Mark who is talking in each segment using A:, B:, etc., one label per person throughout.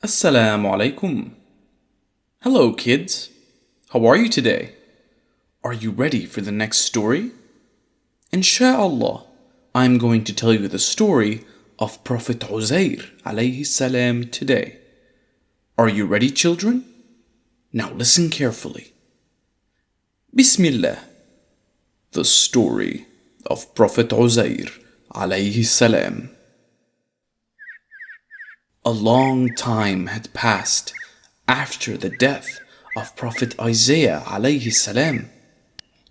A: Assalamu alaikum. Hello, kids. How are you today? Are you ready for the next story? Insha'Allah, I'm going to tell you the story of Prophet Uzair alayhi salam today. Are you ready, children? Now listen carefully. Bismillah. The story of Prophet Uzair alayhi salam. A long time had passed after the death of Prophet Isaiah alayhi salam.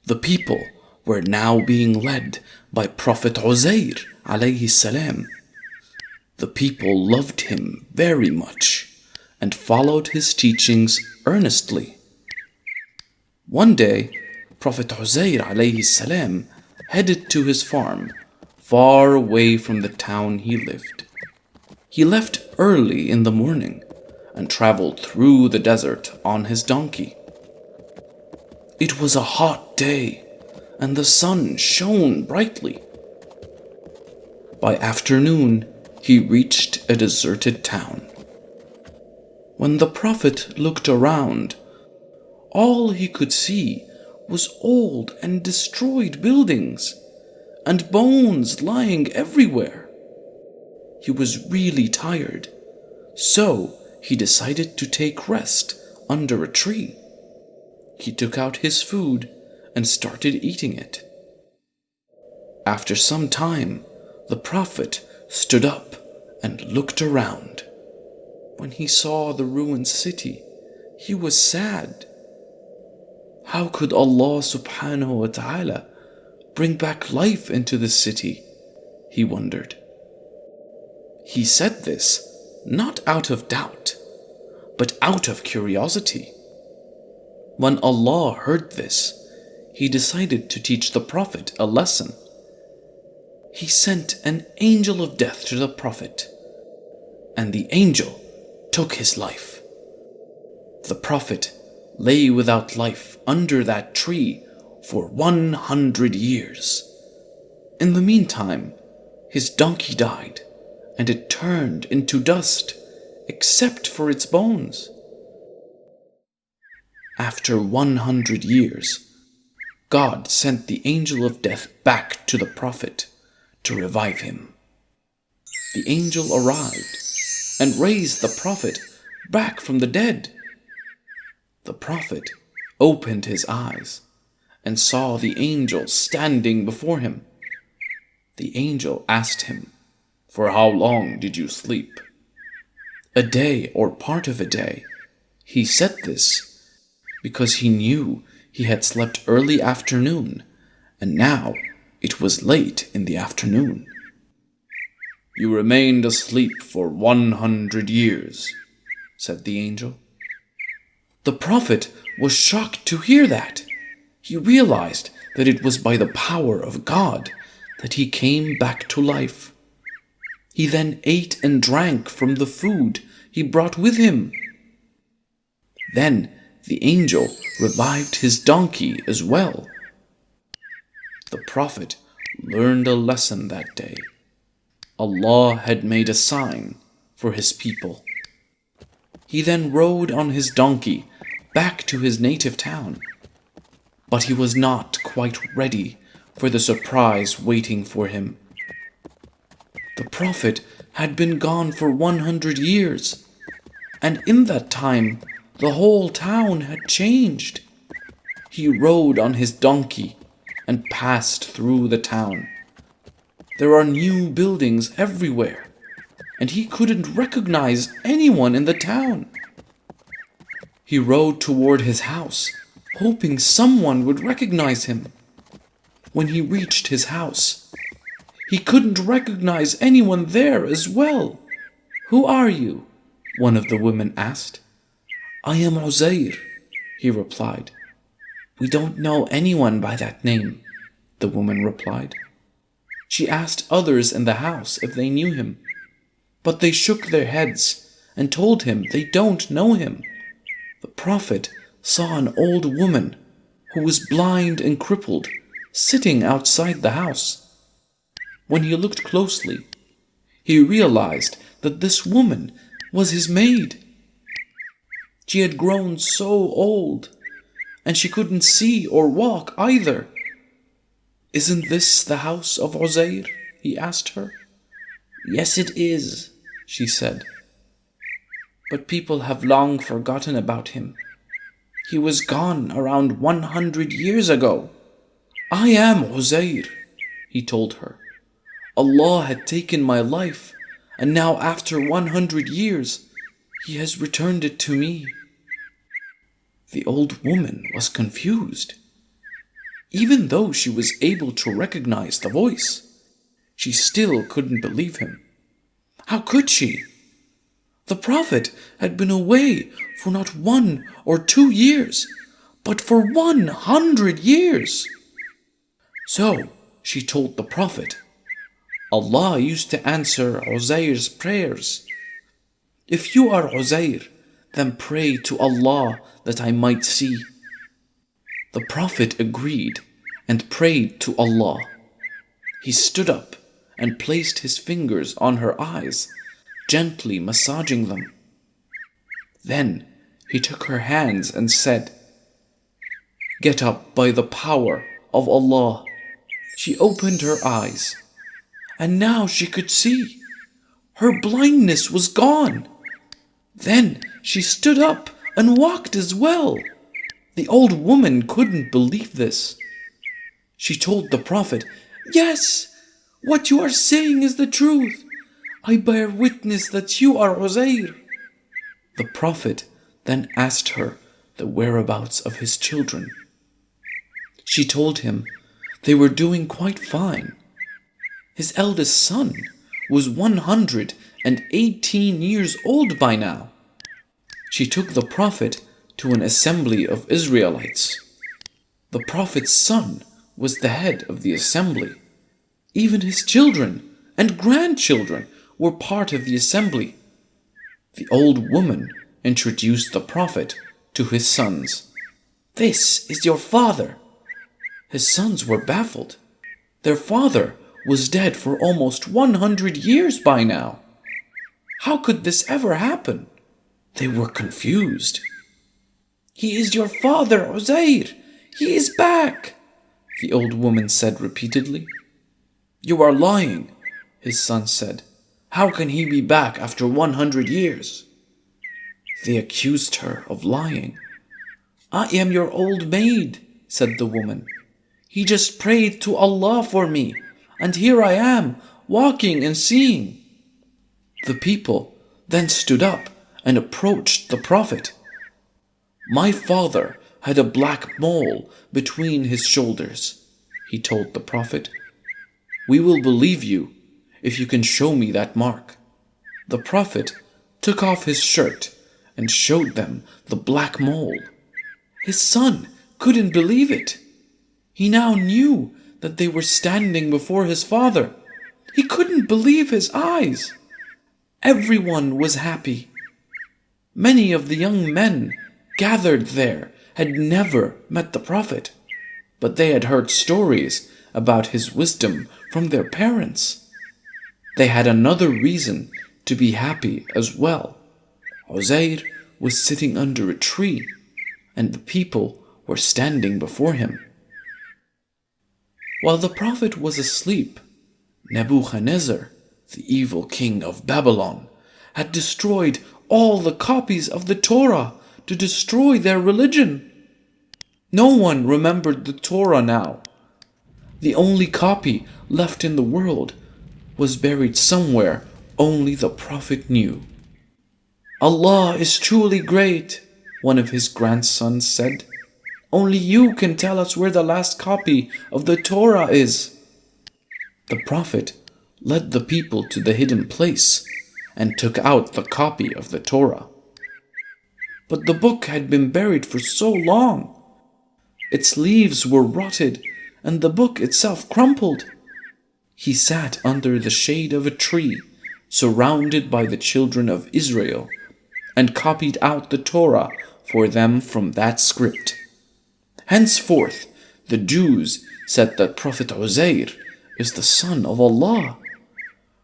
A: The people were now being led by Prophet Uzair alayhi salam. The people loved him very much and followed his teachings earnestly. One day, Prophet Uzair alayhi salam headed to his farm, far away from the town he lived. He left early in the morning and traveled through the desert on his donkey. It was a hot day and the sun shone brightly. By afternoon, he reached a deserted town. When the Prophet looked around, all he could see was old and destroyed buildings and bones lying everywhere. He was really tired, so he decided to take rest under a tree. He took out his food and started eating it. After some time, the Prophet stood up and looked around. When he saw the ruined city, he was sad. How could Allah subhanahu wa ta'ala bring back life into the city? He wondered. He said this not out of doubt, but out of curiosity. When Allah heard this, He decided to teach the Prophet a lesson. He sent an angel of death to the Prophet, and the angel took his life. The Prophet lay without life under that tree for 100 years. In the meantime, his donkey died, and it turned into dust, except for its bones. After 100 years, God sent the angel of death back to the Prophet to revive him. The angel arrived and raised the Prophet back from the dead. The Prophet opened his eyes and saw the angel standing before him. The angel asked him, "For how long did you sleep?" "A day or part of a day." He said this because he knew he had slept early afternoon, and now it was late in the afternoon. "You remained asleep for 100 years," said the angel. The Prophet was shocked to hear that. He realized that it was by the power of God that he came back to life. He then ate and drank from the food he brought with him. Then the angel revived his donkey as well. The Prophet learned a lesson that day. Allah had made a sign for his people. He then rode on his donkey back to his native town. But he was not quite ready for the surprise waiting for him. The Prophet had been gone for 100 years, and in that time the whole town had changed. He rode on his donkey and passed through the town. There are new buildings everywhere, and he couldn't recognize anyone in the town. He rode toward his house, hoping someone would recognize him. When he reached his house, he couldn't recognize anyone there as well. "Who are you?" one of the women asked. "I am Uzair," he replied. "We don't know anyone by that name," the woman replied. She asked others in the house if they knew him, but they shook their heads and told him they don't know him. The Prophet saw an old woman who was blind and crippled sitting outside the house. When he looked closely, he realized that this woman was his maid. She had grown so old, and she couldn't see or walk either. "Isn't this the house of Uzair?" he asked her. "Yes, it is," she said. "But people have long forgotten about him. He was gone around 100 years ago." "I am Uzair," he told her. "Allah had taken my life, and now after 100 years, He has returned it to me." The old woman was confused. Even though she was able to recognize the voice, she still couldn't believe him. How could she? The Prophet had been away for not 1 or 2 years, but for 100 years. So she told the Prophet, "Allah used to answer Uzair's prayers. If you are Uzair, then pray to Allah that I might see." The Prophet agreed and prayed to Allah. He stood up and placed his fingers on her eyes, gently massaging them. Then he took her hands and said, "Get up by the power of Allah." She opened her eyes, and now she could see. Her blindness was gone. Then she stood up and walked as well. The old woman couldn't believe this. She told the Prophet, "Yes, what you are saying is the truth. I bear witness that you are Uzair." The Prophet then asked her the whereabouts of his children. She told him they were doing quite fine. His eldest son was 118 years old by now. She took the Prophet to an assembly of Israelites. The Prophet's son was the head of the assembly. Even his children and grandchildren were part of the assembly. The old woman introduced the Prophet to his sons. "This is your father." His sons were baffled. Their father was dead for almost 100 years by now. How could this ever happen? They were confused. "He is your father, Uzair. He is back," the old woman said repeatedly. "You are lying," his son said. "How can he be back after 100 years?" They accused her of lying. "I am your old maid," said the woman. "He just prayed to Allah for me, and here I am, walking and seeing." The people then stood up and approached the Prophet. "My father had a black mole between his shoulders," he told the Prophet. "We will believe you if you can show me that mark." The Prophet took off his shirt and showed them the black mole. His son couldn't believe it. He now knew that they were standing before his father. He couldn't believe his eyes. Everyone was happy. Many of the young men gathered there had never met the Prophet, but they had heard stories about his wisdom from their parents. They had another reason to be happy as well. Uzair was sitting under a tree, and the people were standing before him. While the Prophet was asleep, Nebuchadnezzar, the evil king of Babylon, had destroyed all the copies of the Torah to destroy their religion. No one remembered the Torah now. The only copy left in the world was buried somewhere only the Prophet knew. "Allah is truly great," one of his grandsons said. "Only you can tell us where the last copy of the Torah is." The Prophet led the people to the hidden place and took out the copy of the Torah. But the book had been buried for so long. Its leaves were rotted and the book itself crumpled. He sat under the shade of a tree, surrounded by the children of Israel, and copied out the Torah for them from that script. Henceforth, the Jews said that Prophet Uzair is the son of Allah.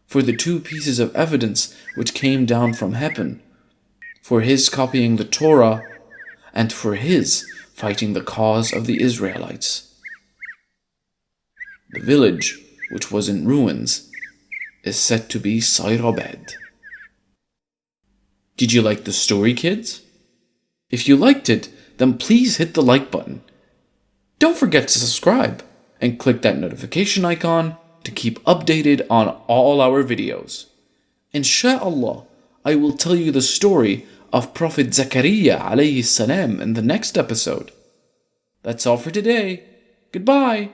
A: For the 2 pieces of evidence which came down from heaven for his copying the Torah, and for his fighting the cause of the Israelites. The village, which was in ruins, is said to be Sayrabad. Did you like the story, kids? If you liked it, then please hit the like button. Don't forget to subscribe and click that notification icon to keep updated on all our videos. Insha'Allah, I will tell you the story of Prophet Zakaria alayhi salam in the next episode. That's all for today. Goodbye.